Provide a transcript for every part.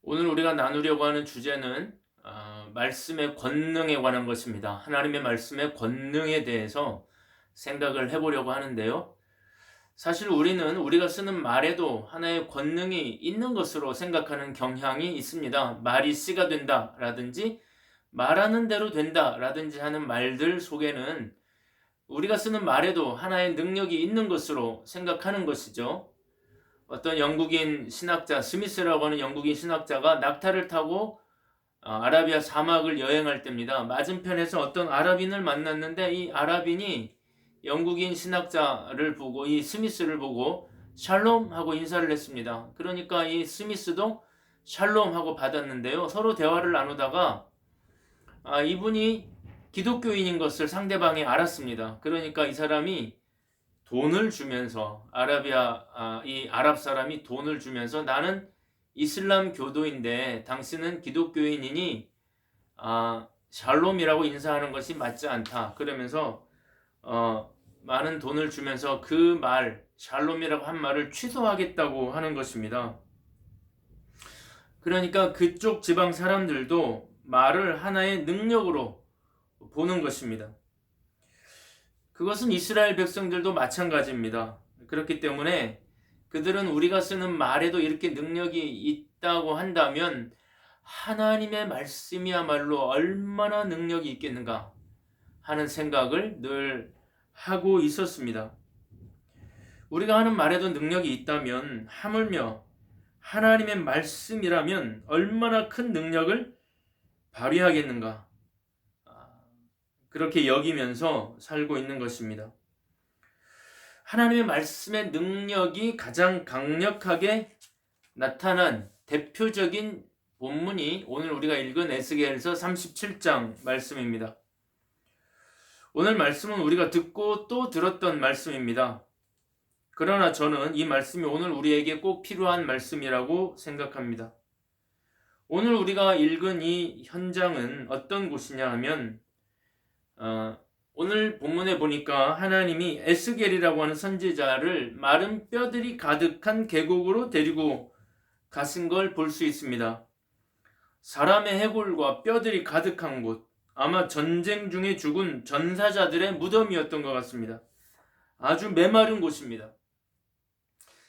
오늘 우리가 나누려고 하는 주제는 말씀의 권능에 관한 것입니다. 하나님의 말씀의 권능에 대해서 생각을 해보려고 하는데요. 사실 우리는 우리가 쓰는 말에도 하나의 권능이 있는 것으로 생각하는 경향이 있습니다. 말이 씨가 된다라든지 말하는 대로 된다라든지 하는 말들 속에는 우리가 쓰는 말에도 하나의 능력이 있는 것으로 생각하는 것이죠. 어떤 영국인 신학자 스미스라고 하는 영국인 신학자가 낙타를 타고 아라비아 사막을 여행할 때입니다. 맞은편에서 어떤 아랍인을 만났는데 이 아랍인이 영국인 신학자를 보고 이 스미스를 보고 샬롬 하고 인사를 했습니다. 그러니까 이 스미스도 샬롬 하고 받았는데요. 서로 대화를 나누다가 이분이 기독교인인 것을 상대방이 알았습니다. 그러니까 이 사람이 돈을 주면서 이 아랍 사람이 돈을 주면서 나는 이슬람 교도인데 당신은 기독교인이니 샬롬이라고 인사하는 것이 맞지 않다. 그러면서 많은 돈을 주면서 그 말 샬롬이라고 한 말을 취소하겠다고 하는 것입니다. 그러니까 그쪽 지방 사람들도 말을 하나의 능력으로 보는 것입니다. 그것은 이스라엘 백성들도 마찬가지입니다. 그렇기 때문에 그들은 우리가 쓰는 말에도 이렇게 능력이 있다고 한다면 하나님의 말씀이야말로 얼마나 능력이 있겠는가 하는 생각을 늘 하고 있었습니다. 우리가 하는 말에도 능력이 있다면 하물며 하나님의 말씀이라면 얼마나 큰 능력을 발휘하겠는가, 그렇게 여기면서 살고 있는 것입니다. 하나님의 말씀의 능력이 가장 강력하게 나타난 대표적인 본문이 오늘 우리가 읽은 에스겔서 37장 말씀입니다. 오늘 말씀은 우리가 듣고 또 들었던 말씀입니다. 그러나 저는 이 말씀이 오늘 우리에게 꼭 필요한 말씀이라고 생각합니다. 오늘 우리가 읽은 이 현장은 어떤 곳이냐 하면 오늘 본문에 보니까 하나님이 에스겔이라고 하는 선지자를 마른 뼈들이 가득한 계곡으로 데리고 가신 걸 볼 수 있습니다. 사람의 해골과 뼈들이 가득한 곳, 아마 전쟁 중에 죽은 전사자들의 무덤이었던 것 같습니다. 아주 메마른 곳입니다.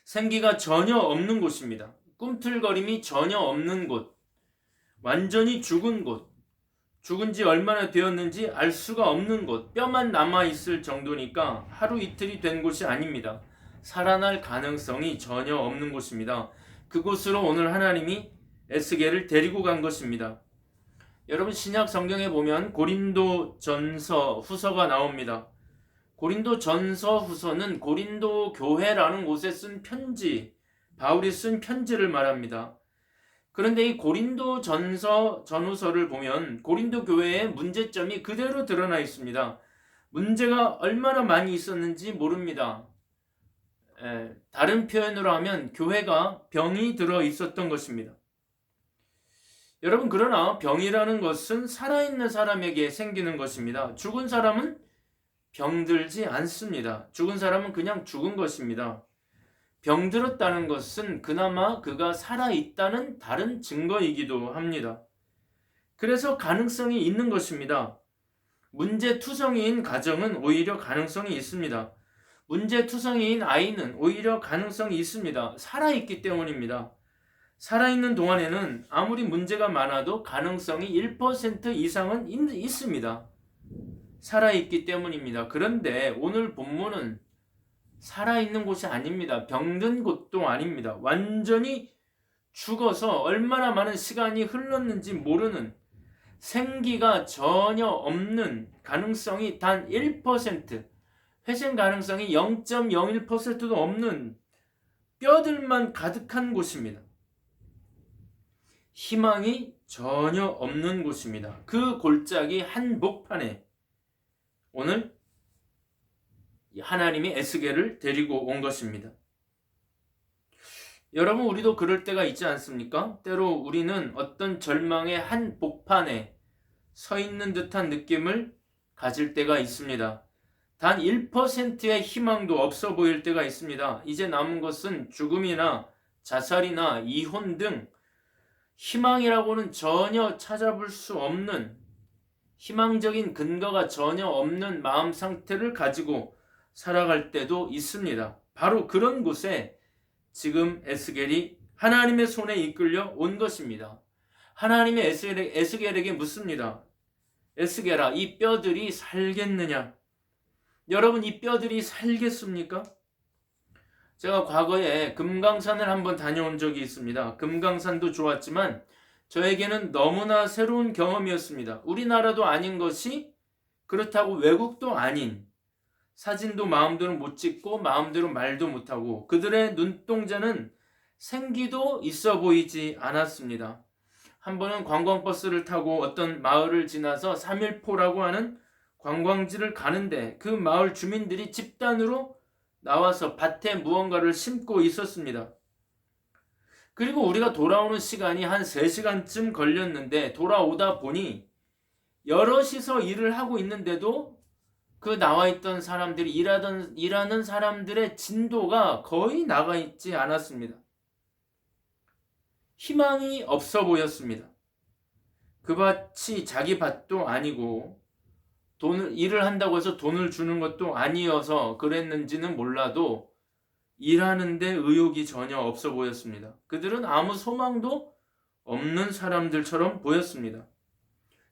생기가 전혀 없는 곳입니다. 꿈틀거림이 전혀 없는 곳, 완전히 죽은 곳, 죽은 지 얼마나 되었는지 알 수가 없는 곳, 뼈만 남아있을 정도니까 하루 이틀이 된 곳이 아닙니다. 살아날 가능성이 전혀 없는 곳입니다. 그곳으로 오늘 하나님이 에스겔을 데리고 간 것입니다. 여러분, 신약 성경에 보면 고린도 전서 후서가 나옵니다. 고린도 전서 후서는 고린도 교회라는 곳에 쓴 편지, 바울이 쓴 편지를 말합니다. 그런데 이 고린도 전후서를 보면 고린도 교회의 문제점이 그대로 드러나 있습니다. 문제가 얼마나 많이 있었는지 모릅니다. 다른 표현으로 하면 교회가 병이 들어 있었던 것입니다. 여러분, 그러나 병이라는 것은 살아있는 사람에게 생기는 것입니다. 죽은 사람은 병들지 않습니다. 죽은 사람은 그냥 죽은 것입니다. 병들었다는 것은 그나마 그가 살아있다는 다른 증거이기도 합니다. 그래서 가능성이 있는 것입니다. 문제투성이인 가정은 오히려 가능성이 있습니다. 문제투성이인 아이는 오히려 가능성이 있습니다. 살아있기 때문입니다. 살아있는 동안에는 아무리 문제가 많아도 가능성이 1% 이상은 있습니다. 살아있기 때문입니다. 그런데 오늘 본문은 살아있는 곳이 아닙니다. 병든 곳도 아닙니다. 완전히 죽어서 얼마나 많은 시간이 흘렀는지 모르는, 생기가 전혀 없는, 가능성이 단 1%, 회생 가능성이 0.01%도 없는 뼈들만 가득한 곳입니다. 희망이 전혀 없는 곳입니다. 그 골짜기 한복판에 오늘 하나님이 에스겔을 데리고 온 것입니다. 여러분, 우리도 그럴 때가 있지 않습니까? 때로 우리는 어떤 절망의 한복판에 서 있는 듯한 느낌을 가질 때가 있습니다. 단 1%의 희망도 없어 보일 때가 있습니다. 이제 남은 것은 죽음이나 자살이나 이혼 등 희망이라고는 전혀 찾아볼 수 없는, 희망적인 근거가 전혀 없는 마음 상태를 가지고 살아갈 때도 있습니다. 바로 그런 곳에 지금 에스겔이 하나님의 손에 이끌려 온 것입니다. 하나님이 에스겔에게 묻습니다. 에스겔아, 이 뼈들이 살겠느냐? 여러분, 이 뼈들이 살겠습니까? 제가 과거에 금강산을 한번 다녀온 적이 있습니다. 금강산도 좋았지만 저에게는 너무나 새로운 경험이었습니다. 우리나라도 아닌 것이, 그렇다고 외국도 아닌, 사진도 마음대로 못 찍고 마음대로 말도 못하고 그들의 눈동자는 생기도 있어 보이지 않았습니다. 한 번은 관광버스를 타고 어떤 마을을 지나서 삼일포라고 하는 관광지를 가는데 그 마을 주민들이 집단으로 나와서 밭에 무언가를 심고 있었습니다. 그리고 우리가 돌아오는 시간이 한 3시간쯤 걸렸는데 돌아오다 보니 여럿이서 일을 하고 있는데도 그 나와 있던 사람들이 일하는 사람들의 진도가 거의 나가 있지 않았습니다. 희망이 없어 보였습니다. 그 밭이 자기 밭도 아니고 일을 한다고 해서 돈을 주는 것도 아니어서 그랬는지는 몰라도 일하는데 의욕이 전혀 없어 보였습니다. 그들은 아무 소망도 없는 사람들처럼 보였습니다.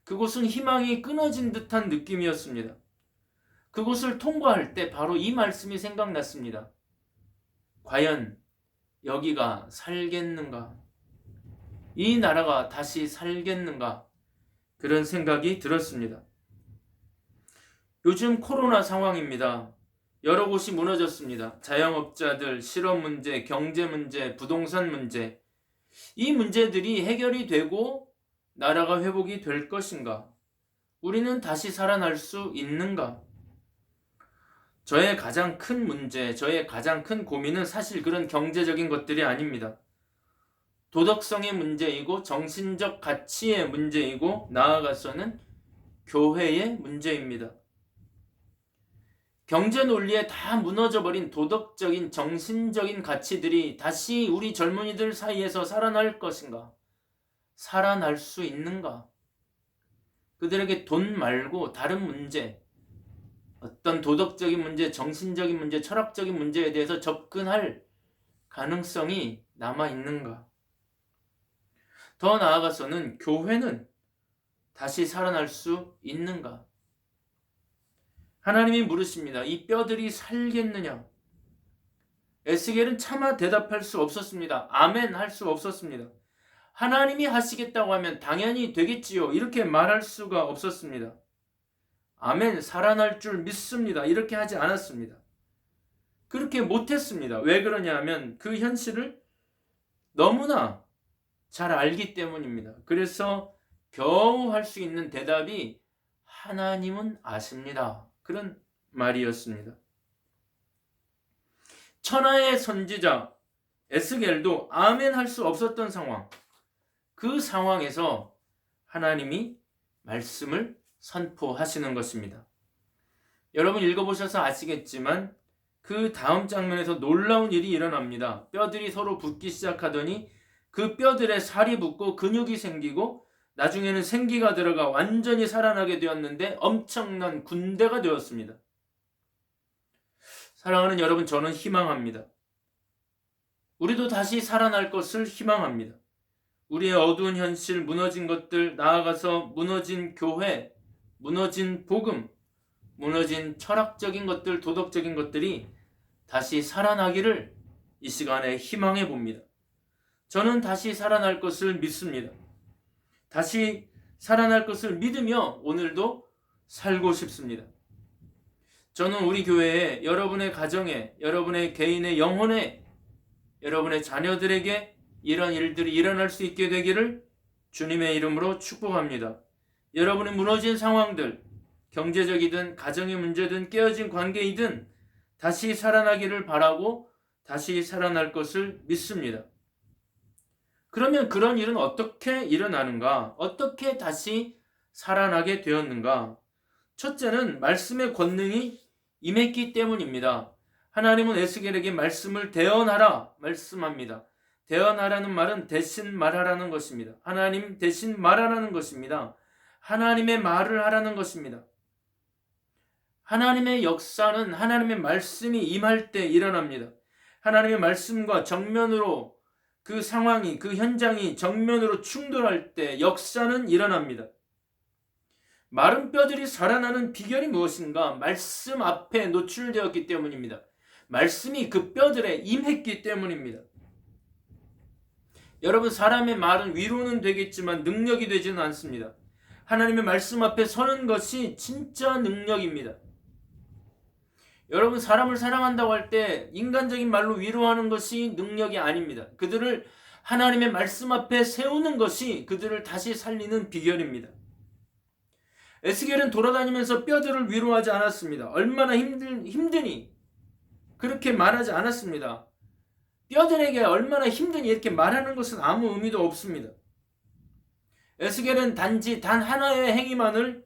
그곳은 희망이 끊어진 듯한 느낌이었습니다. 그곳을 통과할 때 바로 이 말씀이 생각났습니다. 과연 여기가 살겠는가? 이 나라가 다시 살겠는가? 그런 생각이 들었습니다. 요즘 코로나 상황입니다. 여러 곳이 무너졌습니다. 자영업자들, 실업 문제, 경제 문제, 부동산 문제. 이 문제들이 해결이 되고 나라가 회복이 될 것인가? 우리는 다시 살아날 수 있는가? 저의 가장 큰 문제, 저의 가장 큰 고민은 사실 그런 경제적인 것들이 아닙니다. 도덕성의 문제이고 정신적 가치의 문제이고 나아가서는 교회의 문제입니다. 경제 논리에 다 무너져버린 도덕적인 정신적인 가치들이 다시 우리 젊은이들 사이에서 살아날 것인가? 살아날 수 있는가? 그들에게 돈 말고 다른 문제, 어떤 도덕적인 문제, 정신적인 문제, 철학적인 문제에 대해서 접근할 가능성이 남아있는가? 더 나아가서는 교회는 다시 살아날 수 있는가? 하나님이 물으십니다. 이 뼈들이 살겠느냐? 에스겔은 차마 대답할 수 없었습니다. 아멘 할 수 없었습니다. 하나님이 하시겠다고 하면 당연히 되겠지요. 이렇게 말할 수가 없었습니다. 아멘, 살아날 줄 믿습니다. 이렇게 하지 않았습니다. 그렇게 못했습니다. 왜 그러냐 하면 그 현실을 너무나 잘 알기 때문입니다. 그래서 겨우 할 수 있는 대답이 하나님은 아십니다. 그런 말이었습니다. 천하의 선지자 에스겔도 아멘 할 수 없었던 상황, 그 상황에서 하나님이 말씀을 선포하시는 것입니다. 여러분 읽어보셔서 아시겠지만 그 다음 장면에서 놀라운 일이 일어납니다. 뼈들이 서로 붙기 시작하더니 그 뼈들에 살이 붙고 근육이 생기고 나중에는 생기가 들어가 완전히 살아나게 되었는데 엄청난 군대가 되었습니다. 사랑하는 여러분, 저는 희망합니다. 우리도 다시 살아날 것을 희망합니다. 우리의 어두운 현실, 무너진 것들, 나아가서 무너진 교회, 무너진 복음, 무너진 철학적인 것들, 도덕적인 것들이 다시 살아나기를 이 시간에 희망해 봅니다. 저는 다시 살아날 것을 믿습니다. 다시 살아날 것을 믿으며 오늘도 살고 싶습니다. 저는 우리 교회에, 여러분의 가정에, 여러분의 개인의 영혼에, 여러분의 자녀들에게 이런 일들이 일어날 수 있게 되기를 주님의 이름으로 축복합니다. 여러분의 무너진 상황들, 경제적이든 가정의 문제든 깨어진 관계이든 다시 살아나기를 바라고 다시 살아날 것을 믿습니다. 그러면 그런 일은 어떻게 일어나는가? 어떻게 다시 살아나게 되었는가? 첫째는 말씀의 권능이 임했기 때문입니다. 하나님은 에스겔에게 말씀을 대언하라 말씀합니다. 대언하라는 말은 대신 말하라는 것입니다. 하나님 대신 말하라는 것입니다. 하나님의 말을 하라는 것입니다. 하나님의 역사는 하나님의 말씀이 임할 때 일어납니다. 하나님의 말씀과 정면으로 그 상황이, 그 현장이 정면으로 충돌할 때 역사는 일어납니다. 마른 뼈들이 살아나는 비결이 무엇인가? 말씀 앞에 노출되었기 때문입니다. 말씀이 그 뼈들에 임했기 때문입니다. 여러분, 사람의 말은 위로는 되겠지만 능력이 되지는 않습니다. 하나님의 말씀 앞에 서는 것이 진짜 능력입니다. 여러분, 사람을 사랑한다고 할 때 인간적인 말로 위로하는 것이 능력이 아닙니다. 그들을 하나님의 말씀 앞에 세우는 것이 그들을 다시 살리는 비결입니다. 에스겔은 돌아다니면서 뼈들을 위로하지 않았습니다. 얼마나 힘드니 그렇게 말하지 않았습니다. 뼈들에게 얼마나 힘드니 이렇게 말하는 것은 아무 의미도 없습니다. 에스겔은 단지 단 하나의 행위만을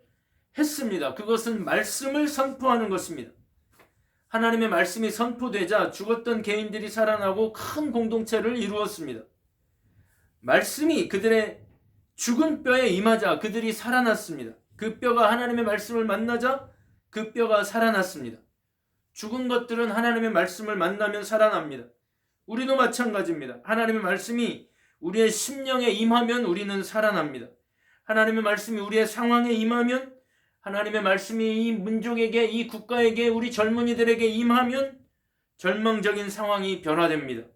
했습니다. 그것은 말씀을 선포하는 것입니다. 하나님의 말씀이 선포되자 죽었던 개인들이 살아나고 큰 공동체를 이루었습니다. 말씀이 그들의 죽은 뼈에 임하자 그들이 살아났습니다. 그 뼈가 하나님의 말씀을 만나자 그 뼈가 살아났습니다. 죽은 것들은 하나님의 말씀을 만나면 살아납니다. 우리도 마찬가지입니다. 하나님의 말씀이 우리의 심령에 임하면 우리는 살아납니다. 하나님의 말씀이 우리의 상황에 임하면, 하나님의 말씀이 이 민족에게, 이 국가에게, 우리 젊은이들에게 임하면 절망적인 상황이 변화됩니다.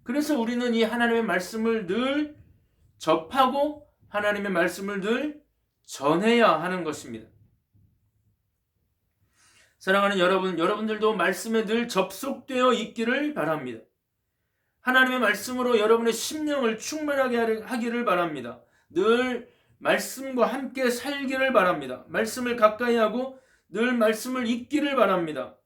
그래서 우리는 이 하나님의 말씀을 늘 접하고 하나님의 말씀을 늘 전해야 하는 것입니다. 사랑하는 여러분, 여러분들도 말씀에 늘 접속되어 있기를 바랍니다. 하나님의 말씀으로 여러분의 심령을 충만하게 하기를 바랍니다. 늘 말씀과 함께 살기를 바랍니다. 말씀을 가까이 하고 늘 말씀을 읽기를 바랍니다.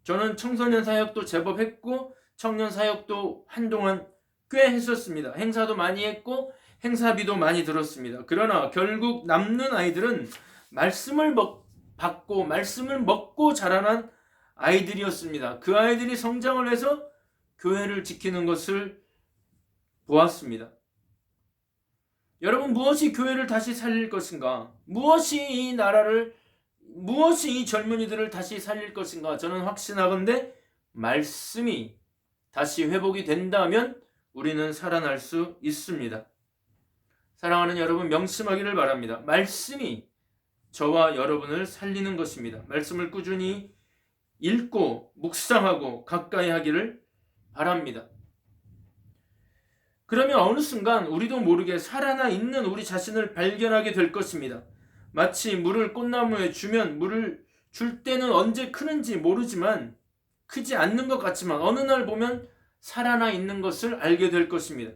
저는 청소년 사역도 제법 했고 청년 사역도 한동안 꽤 했었습니다. 행사도 많이 했고 행사비도 많이 들었습니다. 그러나 결국 남는 아이들은 말씀을 받고 말씀을 먹고 자라난 아이들이었습니다. 그 아이들이 성장을 해서 교회를 지키는 것을 보았습니다. 여러분, 무엇이 교회를 다시 살릴 것인가? 무엇이 이 나라를, 무엇이 이 젊은이들을 다시 살릴 것인가? 저는 확신하건대 말씀이 다시 회복이 된다면 우리는 살아날 수 있습니다. 사랑하는 여러분, 명심하기를 바랍니다. 말씀이 저와 여러분을 살리는 것입니다. 말씀을 꾸준히 읽고 묵상하고 가까이 하기를 바랍니다. 그러면 어느 순간 우리도 모르게 살아나 있는 우리 자신을 발견하게 될 것입니다. 마치 물을 꽃나무에 주면 물을 줄 때는 언제 크는지 모르지만, 크지 않는 것 같지만 어느 날 보면 살아나 있는 것을 알게 될 것입니다.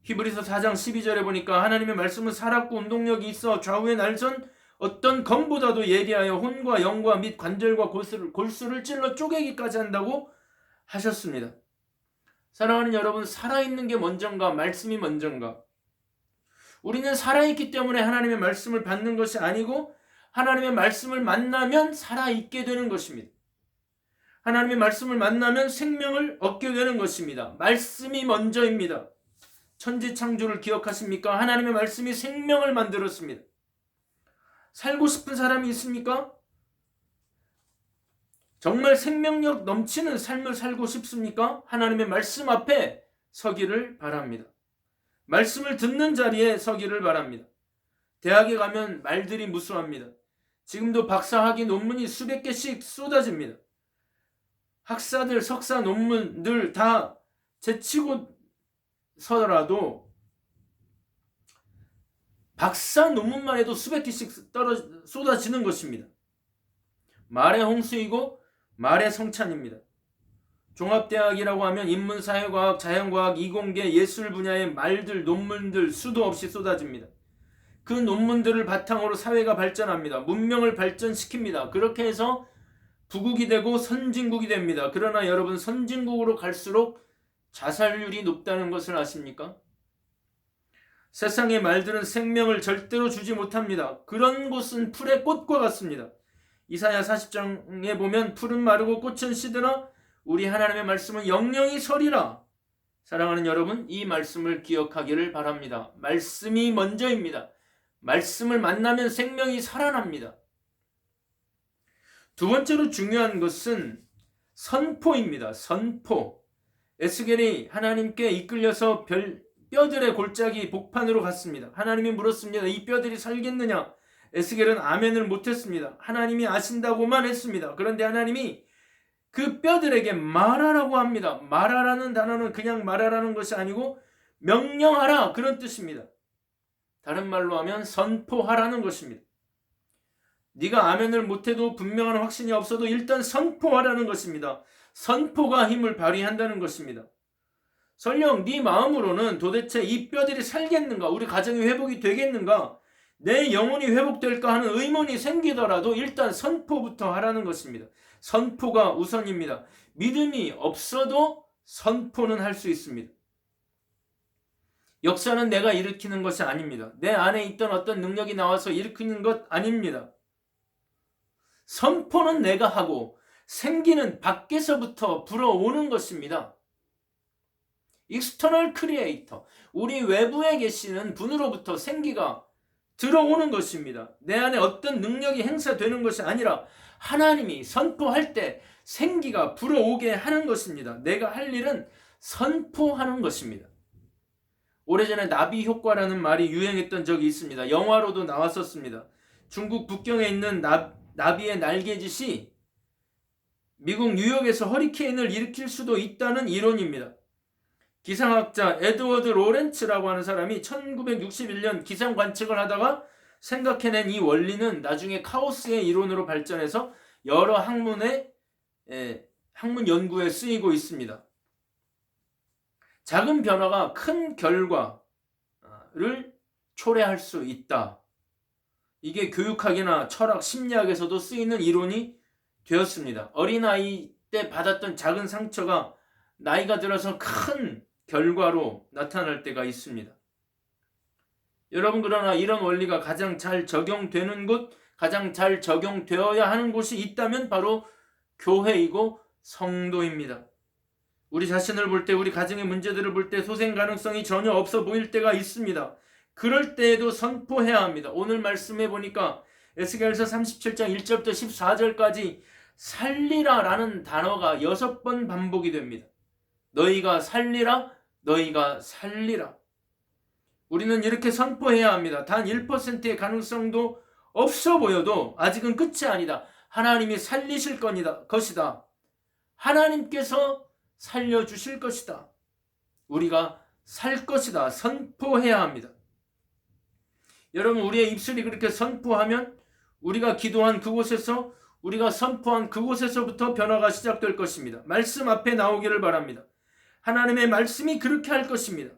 히브리서 4장 12절에 보니까 하나님의 말씀은 살았고 운동력이 있어 좌우에 날선 어떤 검보다도 예리하여 혼과 영과 및 관절과 골수를 찔러 쪼개기까지 한다고 하셨습니다. 사랑하는 여러분, 살아있는 게 먼저인가 말씀이 먼저인가? 우리는 살아있기 때문에 하나님의 말씀을 받는 것이 아니고 하나님의 말씀을 만나면 살아있게 되는 것입니다. 하나님의 말씀을 만나면 생명을 얻게 되는 것입니다. 말씀이 먼저입니다. 천지창조를 기억하십니까? 하나님의 말씀이 생명을 만들었습니다. 살고 싶은 사람이 있습니까? 정말 생명력 넘치는 삶을 살고 싶습니까? 하나님의 말씀 앞에 서기를 바랍니다. 말씀을 듣는 자리에 서기를 바랍니다. 대학에 가면 말들이 무수합니다. 지금도 박사학위 논문이 수백 개씩 쏟아집니다. 학사들, 석사 논문들 다 제치고 서더라도 박사 논문만 해도 수백 개씩 쏟아지는 것입니다. 말의 홍수이고 말의 성찬입니다. 종합대학이라고 하면 인문사회과학, 자연과학, 이공계, 예술 분야의 말들, 논문들 수도 없이 쏟아집니다. 그 논문들을 바탕으로 사회가 발전합니다. 문명을 발전시킵니다. 그렇게 해서 부국이 되고 선진국이 됩니다. 그러나 여러분, 선진국으로 갈수록 자살률이 높다는 것을 아십니까? 세상의 말들은 생명을 절대로 주지 못합니다. 그런 곳은 풀의 꽃과 같습니다. 이사야 40장에 보면 풀은 마르고 꽃은 시드나 우리 하나님의 말씀은 영영이 서리라 사랑하는 여러분, 이 말씀을 기억하기를 바랍니다. 말씀이 먼저입니다. 말씀을 만나면 생명이 살아납니다. 두 번째로 중요한 것은 선포입니다. 선포. 에스겔이 하나님께 이끌려서 뼈들의 골짜기 복판으로 갔습니다. 하나님이 물었습니다. 이 뼈들이 살겠느냐? 에스겔은 아멘을 못했습니다. 하나님이 아신다고만 했습니다. 그런데 하나님이 그 뼈들에게 말하라고 합니다. 말하라는 단어는 그냥 말하라는 것이 아니고 명령하라, 그런 뜻입니다. 다른 말로 하면 선포하라는 것입니다. 네가 아멘을 못해도 분명한 확신이 없어도 일단 선포하라는 것입니다. 선포가 힘을 발휘한다는 것입니다. 설령 네 마음으로는 도대체 이 뼈들이 살겠는가, 우리 가정이 회복이 되겠는가, 내 영혼이 회복될까 하는 의문이 생기더라도 일단 선포부터 하라는 것입니다. 선포가 우선입니다. 믿음이 없어도 선포는 할 수 있습니다. 역사는 내가 일으키는 것이 아닙니다. 내 안에 있던 어떤 능력이 나와서 일으키는 것 아닙니다. 선포는 내가 하고 생기는 밖에서부터 불어오는 것입니다. 익스터널 크리에이터, 우리 외부에 계시는 분으로부터 생기가 들어오는 것입니다. 내 안에 어떤 능력이 행사되는 것이 아니라 하나님이 선포할 때 생기가 불어오게 하는 것입니다. 내가 할 일은 선포하는 것입니다. 오래전에 나비 효과라는 말이 유행했던 적이 있습니다. 영화로도 나왔었습니다. 중국 북경에 있는 나비의 날개짓이 미국 뉴욕에서 허리케인을 일으킬 수도 있다는 이론입니다. 기상학자 에드워드 로렌츠라고 하는 사람이 1961년 기상 관측을 하다가 생각해낸 이 원리는 나중에 카오스의 이론으로 발전해서 여러 학문 연구에 쓰이고 있습니다. 작은 변화가 큰 결과를 초래할 수 있다. 이게 교육학이나 철학, 심리학에서도 쓰이는 이론이 되었습니다. 어린아이 때 받았던 작은 상처가 나이가 들어서 큰 결과로 나타날 때가 있습니다. 여러분, 그러나 이런 원리가 가장 잘 적용되는 곳, 가장 잘 적용되어야 하는 곳이 있다면 바로 교회이고 성도입니다. 우리 자신을 볼 때, 우리 가정의 문제들을 볼 때 소생 가능성이 전혀 없어 보일 때가 있습니다. 그럴 때에도 선포해야 합니다. 오늘 말씀해 보니까 에스겔서 37장 1절부터 14절까지 살리라 라는 단어가 6번 반복이 됩니다. 너희가 살리라, 너희가 살리라. 우리는 이렇게 선포해야 합니다. 단 1%의 가능성도 없어 보여도 아직은 끝이 아니다. 하나님이 살리실 것이다. 하나님께서 살려주실 것이다. 우리가 살 것이다. 선포해야 합니다. 여러분, 우리의 입술이 그렇게 선포하면 우리가 기도한 그곳에서, 우리가 선포한 그곳에서부터 변화가 시작될 것입니다. 말씀 앞에 나오기를 바랍니다. 하나님의 말씀이 그렇게 할 것입니다.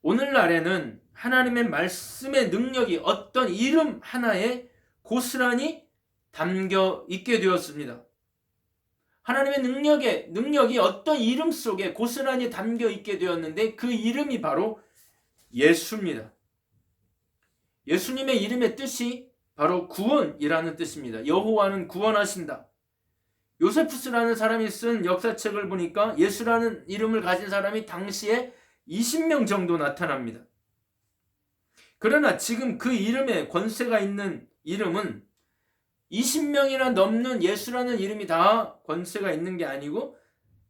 오늘날에는 하나님의 말씀의 능력이 어떤 이름 하나에 고스란히 담겨 있게 되었습니다. 하나님의 능력이 어떤 이름 속에 고스란히 담겨 있게 되었는데 그 이름이 바로 예수입니다. 예수님의 이름의 뜻이 바로 구원이라는 뜻입니다. 여호와는 구원하신다. 요세푸스라는 사람이 쓴 역사책을 보니까 예수라는 이름을 가진 사람이 당시에 20명 정도 나타납니다. 그러나 지금 그 이름에 권세가 있는 이름은 20명이나 넘는 예수라는 이름이 다 권세가 있는 게 아니고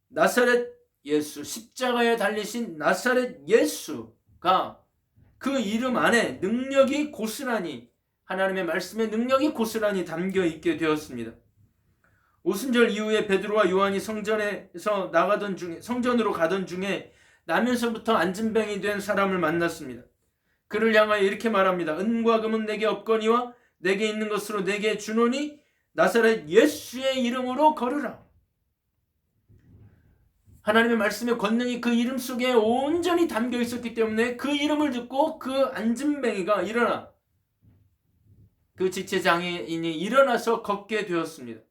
나사렛 예수, 십자가에 달리신 나사렛 예수가 그 이름 안에 능력이 고스란히, 하나님의 말씀의 능력이 고스란히 담겨 있게 되었습니다. 오순절 이후에 베드로와 요한이 성전으로 가던 중에 나면서부터 안진병이 된 사람을 만났습니다. 그를 향하여 이렇게 말합니다. 은과 금은 내게 없거니와 내게 있는 것으로 내게 주노니 나사렛 예수의 이름으로 걸으라. 하나님의 말씀의 권능이 그 이름 속에 온전히 담겨 있었기 때문에 그 이름을 듣고 그 안진뱅이가 일어나, 그 지체장애인이 일어나서 걷게 되었습니다.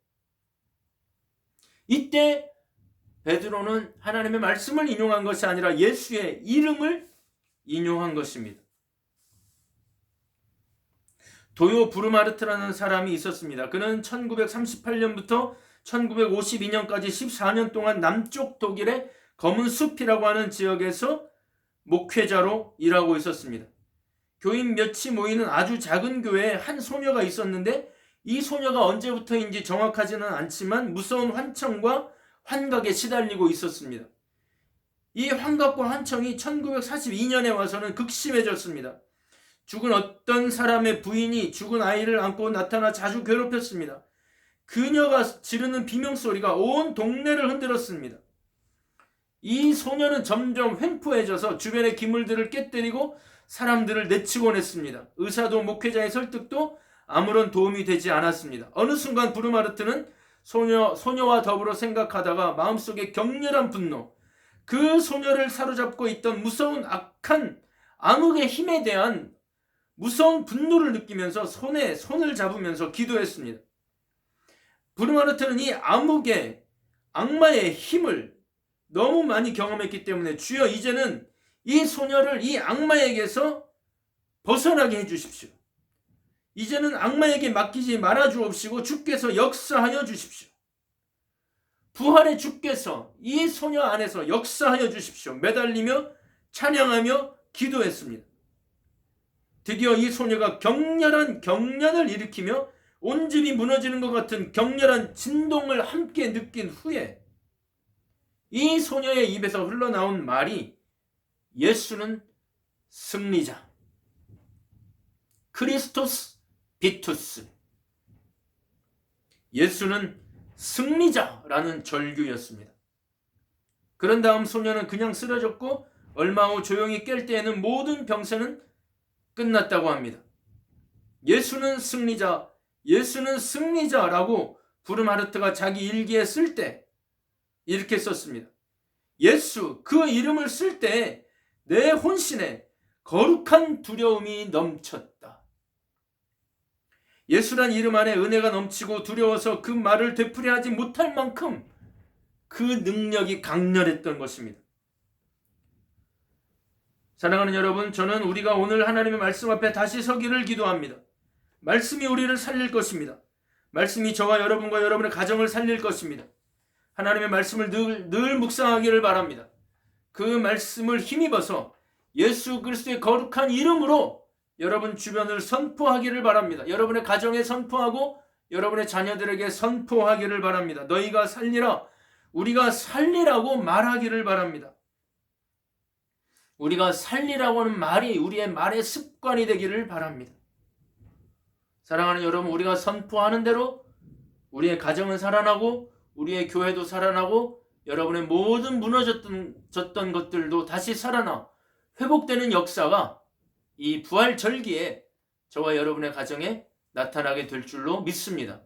이때 베드로는 하나님의 말씀을 인용한 것이 아니라 예수의 이름을 인용한 것입니다. 도요 부르마르트라는 사람이 있었습니다. 그는 1938년부터 1952년까지 14년 동안 남쪽 독일의 검은 숲이라고 하는 지역에서 목회자로 일하고 있었습니다. 교인 몇이 모이는 아주 작은 교회에 한 소녀가 있었는데 이 소녀가 언제부터인지 정확하지는 않지만 무서운 환청과 환각에 시달리고 있었습니다. 이 환각과 환청이 1942년에 와서는 극심해졌습니다. 죽은 어떤 사람의 부인이 죽은 아이를 안고 나타나 자주 괴롭혔습니다. 그녀가 지르는 비명소리가 온 동네를 흔들었습니다. 이 소녀는 점점 횡포해져서 주변의 기물들을 깨뜨리고 사람들을 내치곤 했습니다. 의사도 목회자의 설득도 아무런 도움이 되지 않았습니다. 어느 순간 부르마르트는 소녀와 더불어 생각하다가 마음속에 격렬한 분노, 그 소녀를 사로잡고 있던 무서운 악한 암흑의 힘에 대한 무서운 분노를 느끼면서 손을 잡으면서 기도했습니다. 부르마르트는 이 암흑의 악마의 힘을 너무 많이 경험했기 때문에 주여 이제는 이 소녀를 이 악마에게서 벗어나게 해주십시오. 이제는 악마에게 맡기지 말아 주옵시고 주께서 역사하여 주십시오. 부활의 주께서 이 소녀 안에서 역사하여 주십시오. 매달리며 찬양하며 기도했습니다. 드디어 이 소녀가 격렬한 경련을 일으키며 온 집이 무너지는 것 같은 격렬한 진동을 함께 느낀 후에 이 소녀의 입에서 흘러나온 말이 예수는 승리자, 크리스토스 비투스, 예수는 승리자라는 절규였습니다. 그런 다음 소녀는 그냥 쓰러졌고 얼마 후 조용히 깰 때에는 모든 병세는 끝났다고 합니다. 예수는 승리자, 예수는 승리자라고 부르마르트가 자기 일기에 쓸 때 이렇게 썼습니다. 예수, 그 이름을 쓸 때 내 혼신에 거룩한 두려움이 넘쳤다. 예수란 이름 안에 은혜가 넘치고 두려워서 그 말을 되풀이하지 못할 만큼 그 능력이 강렬했던 것입니다. 사랑하는 여러분, 저는 우리가 오늘 하나님의 말씀 앞에 다시 서기를 기도합니다. 말씀이 우리를 살릴 것입니다. 말씀이 저와 여러분과 여러분의 가정을 살릴 것입니다. 하나님의 말씀을 늘 묵상하기를 바랍니다. 그 말씀을 힘입어서 예수 그리스도의 거룩한 이름으로 여러분 주변을 선포하기를 바랍니다. 여러분의 가정에 선포하고 여러분의 자녀들에게 선포하기를 바랍니다. 너희가 살리라, 우리가 살리라고 말하기를 바랍니다. 우리가 살리라고 하는 말이 우리의 말의 습관이 되기를 바랍니다. 사랑하는 여러분, 우리가 선포하는 대로 우리의 가정은 살아나고 우리의 교회도 살아나고 여러분의 모든 무너졌던 것들도 다시 살아나 회복되는 역사가 이 부활 절기에 저와 여러분의 가정에 나타나게 될 줄로 믿습니다.